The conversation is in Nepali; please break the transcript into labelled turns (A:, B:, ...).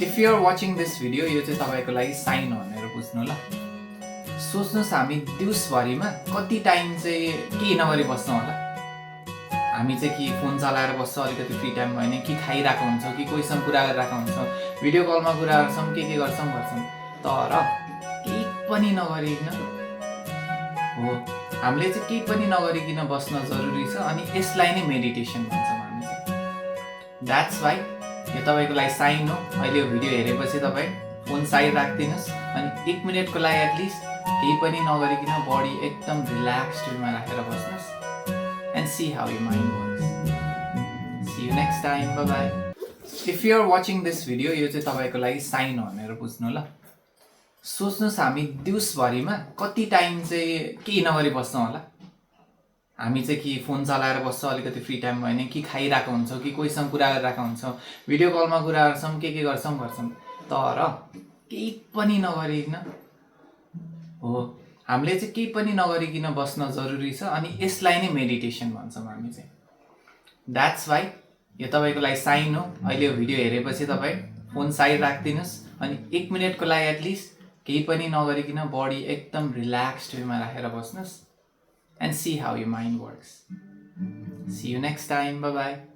A: If you are watching this video, यो चाहिँ तपाईको लागि साइन हो भनेर बुझ्नु ल। सोच्नुस् हामी दिउँसभरिमा कति टाइम चाहिँ के नगरी बस्छौँ होला। हामी चाहिँ कि फोन चलाएर बस्छ, अलिकति फ्री टाइम भयो भने कि खाइरहेको हुन्छौँ कि कोहीसँग कुरा गरिरहेको हुन्छौँ, भिडियो कलमा कुरा गर्छौँ, के गर्छौँ तर केही पनि नगरिकन हो हामीले चाहिँ केही पनि नगरिकन बस्न जरुरी छ। अनि यसलाई नै मेडिटेसन भन्छौँ हामी चाहिँ। द्याट्स वाइ यो तपाईको लागि साइन हो। अहिले यो भिडियो हेरेपछि तपाईँ फोन साइड राखिदिनुहोस् अनि 1 मिनेटको लागि एटलिस्ट केही पनि नगरिकन बडी एकदम रिल्याक्स्डमा राखेर बस्नुहोस् and see how your mind works. See you next time. Bye bye. If you are watching this video, यो चाहिँ तपाईको लागि साइन हो भनेर बुझ्नु ल। सोच्नुस् हामी दिउँसभरिमा कति टाइम चाहिँ के नगरी बस्छौँ होला। हामी चाहिँ कि फोन चलाएर बस्छ, अलिकति फ्री टाइम भयो भने कि खाइरहेको हुन्छौँ कि कोहीसँग कुरा गरिरहेको हुन्छौँ, भिडियो कलमा कुरा गर्छौँ, के गर्छौँ तर केही पनि नगरिकन हो हामीले चाहिँ केही पनि नगरिकन बस्न जरुरी छ। अनि यसलाई नै मेडिटेसन भन्छौँ हामी चाहिँ। द्याट्स वाइ यो तपाईको लागि साइन हो। अहिले यो भिडियो हेरेपछि तपाईँ फोन साइड राखिदिनुहोस् अनि 1 मिनेटको लागि एटलिस्ट केही पनि नगरिकन बडी एकदम रिल्याक्स्डमा राखेर बस्नुहोस् and see how your mind works. See you next time. Bye bye.